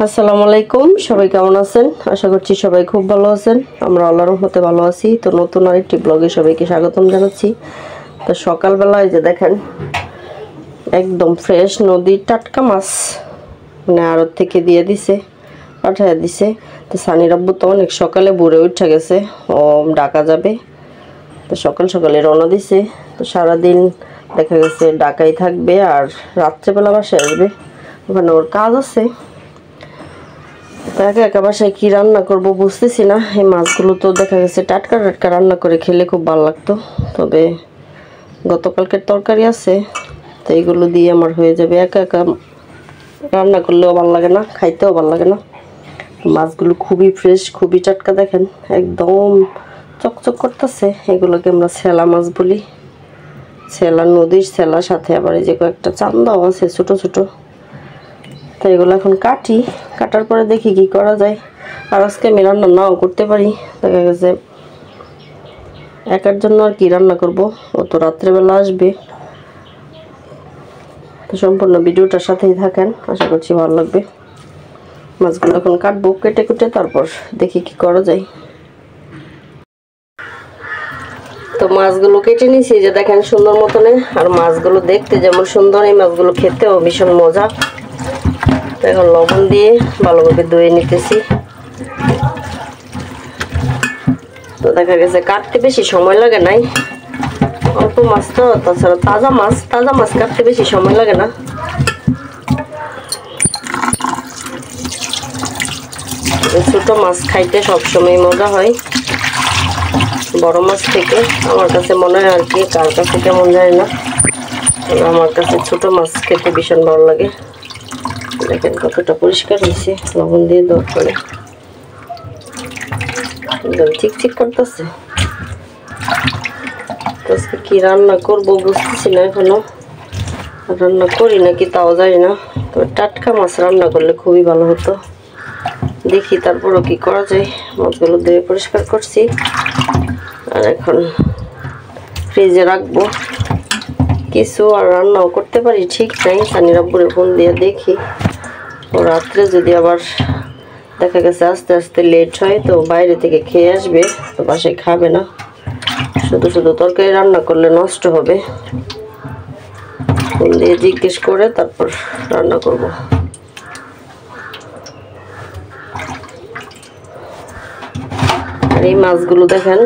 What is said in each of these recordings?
আসসালামু আলাইকুম, সবাই কেমন আছেন? আশা করছি সবাই খুব ভালো আছেন। আমরা আল্লাহর রহমতে ভালো আছি। তো নতুন আরেকটি ব্লগে সবাইকে স্বাগতম জানাচ্ছি। তো সকালবেলায় যে দেখেন একদম ফ্রেশ নদীর টাটকা মাছ মানে আড়ত থেকে দিয়ে দিছে, পাঠাইয়া দিছে। তো সানির আব্বু তো অনেক সকালে ভোরে উঠে গেছে, ও ঢাকা যাবে। তো সকাল সকালে রওনা দিছে। তো সারাদিন দেখা গেছে ঢাকায় থাকবে আর রাত্রেবেলা বাসায় আসবে, ওখানে ওর কাজ আছে। একা একা বাসায় কী রান্না করবো বুঝতেছি না। এই মাছগুলো তো দেখা গেছে টাটকা টাটকা রান্না করে খেলে খুব ভালো লাগতো, তবে গতকালকের তরকারি আছে, তো এইগুলো দিয়ে আমার হয়ে যাবে। একা একা রান্না করলেও ভালো লাগে না, খাইতেও ভালো লাগে না। মাছগুলো খুবই ফ্রেশ, খুবই টাটকা, দেখেন একদম চকচক করতেছে। এগুলোকে আমরা ছেলা মাছ বলি, ছেলা, নদীর ছেলা, সাথে আবার এই যে কয়েকটা চান্দাও আছে ছোটো ছোটো। তো এগুলো এখন কাটার পরে দেখি কি করা যায়। আর আজকে আমি রান্না নাও করতে পারি, দেখা গেছে একার জন্য আর কি রান্না করব, ও তো রাত্রেবেলা আসবে। তো সম্পূর্ণ ভিডিওটার সাথেই থাকেন, আশা করছি ভালো লাগবে। মাছগুলো এখন কাটবো, কেটে কুটে তারপর দেখি কি করা যায়। তো মাছগুলো কেটে নিয়েছি, যে দেখেন সুন্দর মতনে। আর মাছগুলো দেখতে যেমন সুন্দর, এই মাছগুলো খেতেও ভীষণ মজা। এখন লবণ দিয়ে ভালোভাবে ধুয়ে নিতেছি। তো দেখা গেছে কাটতে বেশি সময় লাগে নাই, অল্প মাছ তো, তাছাড়া তাজা মাছ কাটতে বেশি সময় লাগে না। ছোট মাছ খাইতে সবসময় মজা হয় বড় মাছ থেকে, আমার কাছে মনে হয় আর কি, কার কাছে কেমন যায় না, আমার কাছে ছোট মাছ খেতে ভীষণ ভালো লাগে। দেখেন কতটা পরিষ্কার হয়েছে লবণ দিয়ে দেওয়ার পরে, একদম চিকচিক করতেছে। আজকে কি রান্না করবো বুঝতেছি না, এখনো রান্না করি নাকি তাও জানি না। তবে টাটকা মাছ রান্না করলে খুবই ভালো হতো। দেখি তারপরও কি করা যায়। মাছগুলো ধুয়ে পরিষ্কার করছি, আর এখন ফ্রিজে রাখবো। কিছু আর রান্নাও করতে পারি ঠিক নাই। সানির আব্বুরে ফোন দিয়ে দেখি, ও রাত্রে যদি আবার দেখা গেছে আস্তে আস্তে লেট হয়, তো বাইরে থেকে খেয়ে আসবে, তো বাসায় খাবে না। শুধু শুধু তরকারি রান্না করলে নষ্ট হবে। ফোন দিয়ে জিজ্ঞেস করে তারপর রান্না করব। আর এই মাছগুলো দেখেন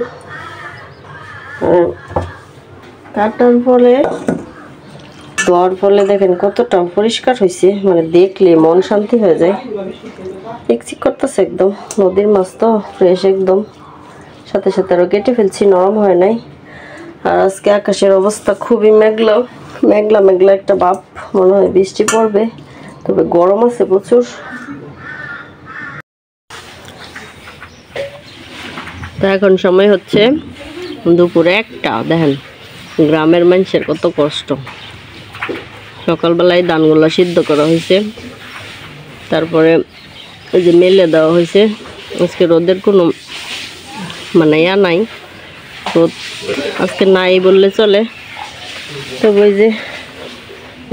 কাটার ফলে, ধোয়ার ফলে দেখেন কতটা পরিষ্কার হয়েছে, মানে দেখলে মন শান্তি হয়ে যায়। চিকচিক করতেছে একদম, নদীর মাছ তো ফ্রেশ একদম। সাথে সাথে আরও কেটে ফেলছি, নরম হয় নাই। আর আজকে আকাশের অবস্থা খুবই মেঘলা মেঘলা একটা ভাব, মনে হয় বৃষ্টি পড়বে, তবে গরম আছে প্রচুর। তো এখন সময় হচ্ছে দুপুরে 1টা। দেখেন গ্রামের মানুষের কত কষ্ট। সকালবেলায় ধানগুলা সিদ্ধ করা হয়েছে, তারপরে ওই যে মেলে দেওয়া হয়েছে। আজকে রোদের কোনো মানে নাই, রোদ আজকে নাই বললে চলে। তবে ওই যে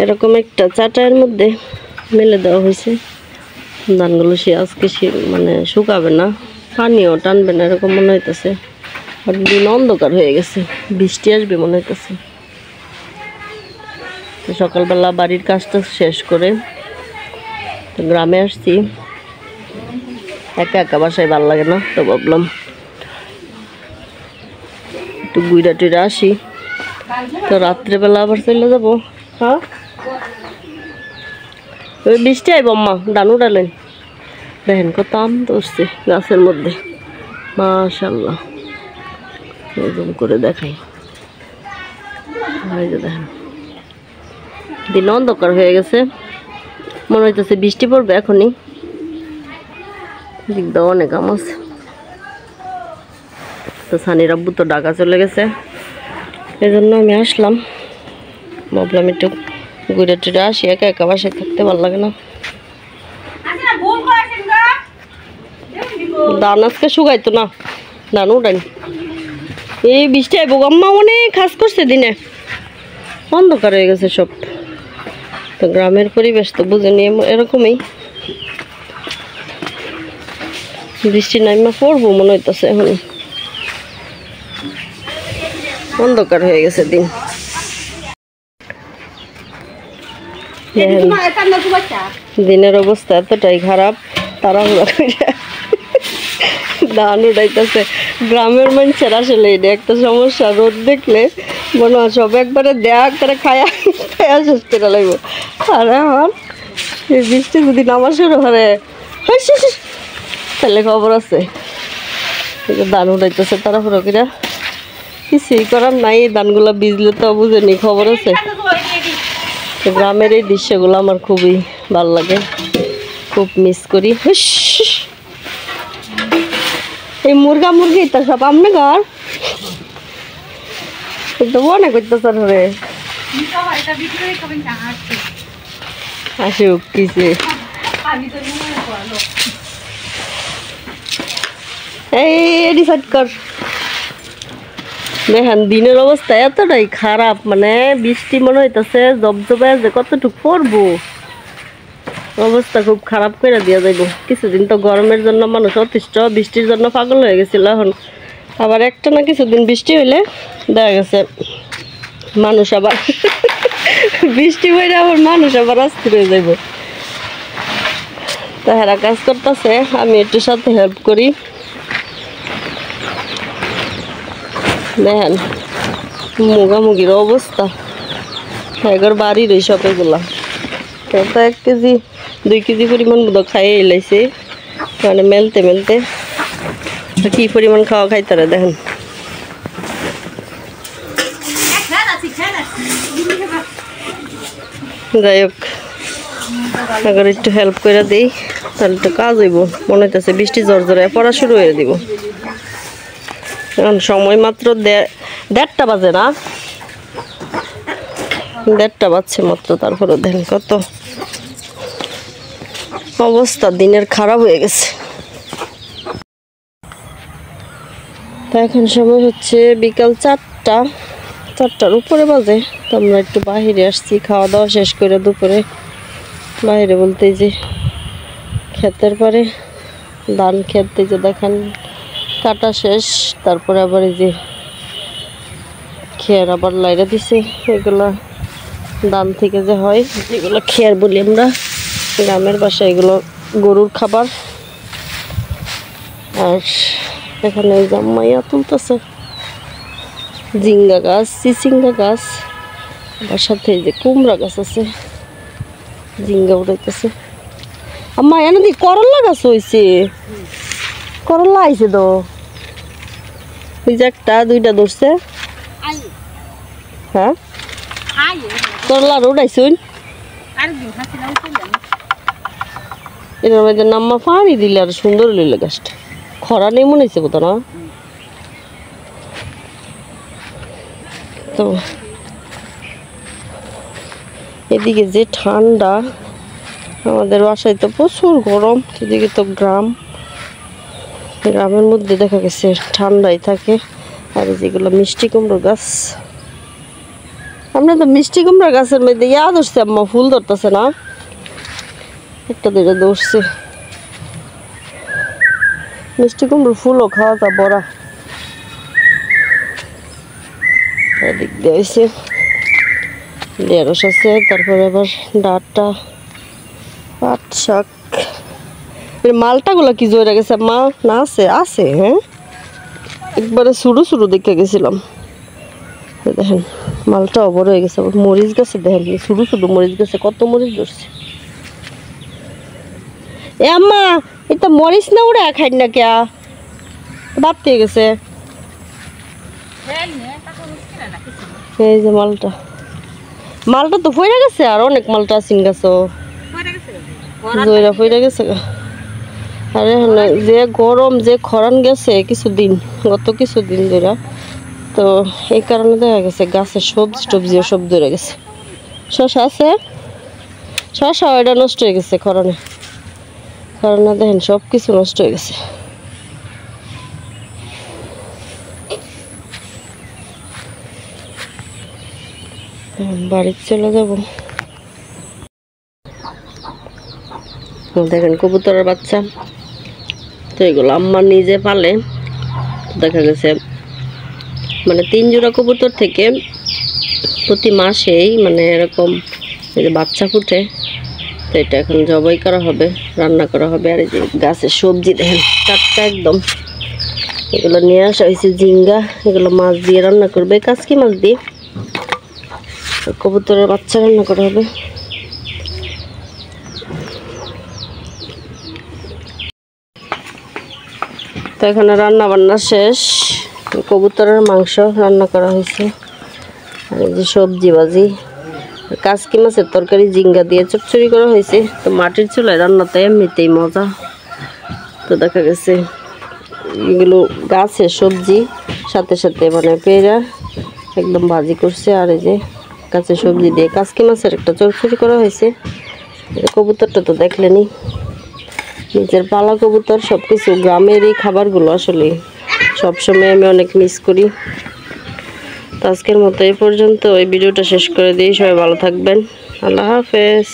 এরকম একটা চাটাইয়ের মধ্যে মেলে দেওয়া হয়েছে ধানগুলো। সে আজকে মানে শুকাবে না, পানিও টানবে না, এরকম মনে হইতেছে। আর দিন অন্ধকার হয়ে গেছে, বৃষ্টি আসবে মনে হইতেছে। তো সকালবেলা বাড়ির কাজটা শেষ করে তো গ্রামে আসছি। একা একা বাসায় ভালো লাগে না, তো ভাবলাম একটু গুইরা টুইরা আসি, তো রাত্রেবেলা আবার চলে যাবো। হ্যাঁ ওই বৃষ্টি আইব, আম্মা ধান উঠালেন। দেখেন কত আম ধরছে গাছের মধ্যে, মাশাআল্লাহ। এরকম করে দেখাই, দেখেন দিন অন্ধকার হয়ে গেছে, মনে হইতেছে বৃষ্টি পড়বে এখনই। দিকটা অনেক আম আছে। তো সানির আব্বু তো ঢাকা চলে গেছে, এই জন্য আমি আসলাম। ভাবলাম একটু ঘুরে টুরে আসি, একা একা বাসায় থাকতে ভালো লাগে না। ধান আজকে শুকাইতো না, ধান উঠানি। এই বৃষ্টি আইব, আম্মা অনেক কাজ করছে দিনে, অন্ধকার হয়ে গেছে সব। তো গ্রামের পরিবেশ তো বুঝে নিয়ে এরকমই। বৃষ্টি নাইমা পড়বো মনে হইতেছে এখন, অন্ধকার হয়ে গেছে দিন। দিনের অবস্থা এতটাই খারাপ, তাড়াহুড়া করে ধান উঠাইতেছে। গ্রামের মানুষের আসলে এটা একটা সমস্যা, রোদ দেখলে মনে হয় সব একবারে দেয়া করে খায়া খায়া শেষ করে লাগবো। আর এখন এই বৃষ্টি যদি নামা শুরু করে তাহলে খবর আছে। ধান উঠাইতেছে তাড়াহুড়ো করে, কিছুই করার নাই। ধানগুলো ভিজলে তো বুঝেনি, খবর আছে। গ্রামের এই দৃশ্যগুলো আমার খুবই ভালো লাগে, খুব মিস করি। এই মুরগা মুরগি তো সব আমনে ঘর তো মনে করতেছেন রে আসুক কিসে। এই ডিসাইড কর। দেখেন দিনের অবস্থা এতটাই খারাপ, মানে বৃষ্টি মনে হইতেছে জবজবে যে কতটুকু পড়বো, অবস্থা খুব খারাপ করে দিয়ে যাইব। কিছুদিন তো গরমের জন্য মানুষ অতিষ্ঠ, বৃষ্টির জন্য পাগল হয়ে গেছিল। এখন আবার একটা না কিছুদিন বৃষ্টি হইলে দেখা গেছে মানুষ আবার বৃষ্টি হইলে আবার মানুষ আবার অস্থির হয়ে যাইব। তাহারা কাজ করতেছে, আমি একটু সাথে হেল্প করি। দেখেন মুগামুগির অবস্থা, এগর বাড়ির ওই সব এগুলা তো 1 কেজি 2 কেজি পরিমাণ বোধ খাইয়ে এলাইছে, মানে মেলতে মেলতে কি পরিমাণ খাওয়া খাইতারে দেখেন। যাই হোক, আগে একটু হেল্প করে দিই তাহলে তো কাজ হইব। মনে হইতেছে বৃষ্টি জোর জোরে পড়া শুরু হয়ে দিব। এখন সময় মাত্র 1:30 বাজে, না 1:30 বাজছে মাত্র, তারপরে দেখেন কত অবস্থা দিনের খারাপ হয়ে গেছে। তো এখন সময় হচ্ছে বিকাল 4টার উপরে বাজে। তো আমরা একটু বাহিরে আসছি, খাওয়া দাওয়া শেষ করে দুপুরে বাইরে বলতে যে ক্ষেতের পারে ধান খেতে যে দেখেন কাটা শেষ, তারপরে আবার এই যে খেয়ার আবার লাইরা দিছে। এগুলা ধান থেকে যে হয়, যেগুলো খেয়ার বলি আমরা গ্রামের বাসায়, এগুলো গরুর খাবার। আর এখানে জামাইয়া তুলতেছে জিঙ্গা গাছ, চিচিঙ্গা গাছ, তার সাথে এই যে কুমড়া গাছ আছে, জিঙ্গা উঠাইতেছে। আম্মা এনে দি করলা গাছ হয়েছে, করলা আইছে তো, ওই যে 1টা 2টা ধরছে। হ্যাঁ করলা উঠাইছুন, এর মধ্যে নাম্মা পানি দিলে আর সুন্দর লইলে গাছটা। খরা নেই মনে হয়েছে কোথাও না। তো এদিকে যে ঠান্ডা, আমাদের বাসায় তো প্রচুর গরম। এদিকে তো গ্রামের মধ্যে দেখা গেছে ঠান্ডাই থাকে। আর যেগুলো মিষ্টি কুমড়ো গাছ, আমরা তো মিষ্টি কুমড়া গাছের মধ্যে ধরছে আম্মা, ফুল ধরতেছে না, 1-2টা ধরছে। মিষ্টি কুমড়োর ফুলও খাওয়া যা বড়া। এদিক দিয়ে হয়েছে ঢেঁড়স আছে, তারপরে আবার ডাঁটা, পাট শাক। মালটাগুলো কি জয়রা গেছে মা, না আছে আছে হ্যাঁ, একবারে শুরু শুরু দেখে গেছিলাম। দেখেন মালটাও বড় হয়ে গেছে। মরিচ গাছে দেখেন শুরু শুরু মরিচ গাছে কত মরিচ ধরছে। এ আম্মা এটা মরিচ না উড়ে খাই না কে বাড়তে গেছে। এই যে মালটা তো ফইরা গেছে, আর অনেক মালটা সিং গাছ জয়রা ফইরা গেছে। আরে যে গরম, যে খরান গেছে কিছুদিন, গত কিছুদিন ধরে, তো এই কারণে দেখা গেছে গাছের সবজি টবজিও সব ধরে গেছে। শশা আছে, শশা এটা নষ্ট হয়ে গেছে খরানে, কারণে দেখেন সব কিছু নষ্ট হয়ে গেছে। বাড়ি চলে যাব। দেখেন কবুতরের বাচ্চা তো এগুলো আম্মা নিজে পালে। দেখা গেছে মানে 3 জোড়া কবুতর থেকে প্রতি মাসেই মানে এরকম এই যে বাচ্চা ফুটে। তো এটা এখন জবাই করা হবে, রান্না করা হবে। আর এই যে গাছের সবজি দেখেন টাটকা একদম, এগুলো নিয়ে আসা হয়েছে ঝিঙ্গা, এগুলো মাছ দিয়ে রান্না করবে, কাচকি মাছ দিয়ে। কবুতরের বাচ্চা রান্না করা হবে। তো এখানে রান্না বান্না শেষ, কবুতরের মাংস রান্না করা হয়েছে, আর এই যে সবজি ভাজি, কাচকি মাছের তরকারি ঝিঙ্গা দিয়ে চচ্চড়ি করা হয়েছে। তো মাটির চুলায় রান্নাতে এমনিতেই মজা। তো দেখা গেছে এগুলো গাছের সবজি, সাথে সাথে মানে পেঁড়া একদম ভাজি করছে। আর এই যে গাছের সবজি দিয়ে কাচকি মাছের একটা চচ্চড়ি করা হয়েছে। কবুতরটা তো দেখলেনি, নিজের পালা কবুতর। সব কিছু গ্রামের এই খাবারগুলো আসলে সবসময় আমি অনেক মিস করি। তো আজকের মতো এই পর্যন্ত, এই ভিডিওটা শেষ করে দিই। সবাই ভালো থাকবেন, আল্লাহ হাফেজ।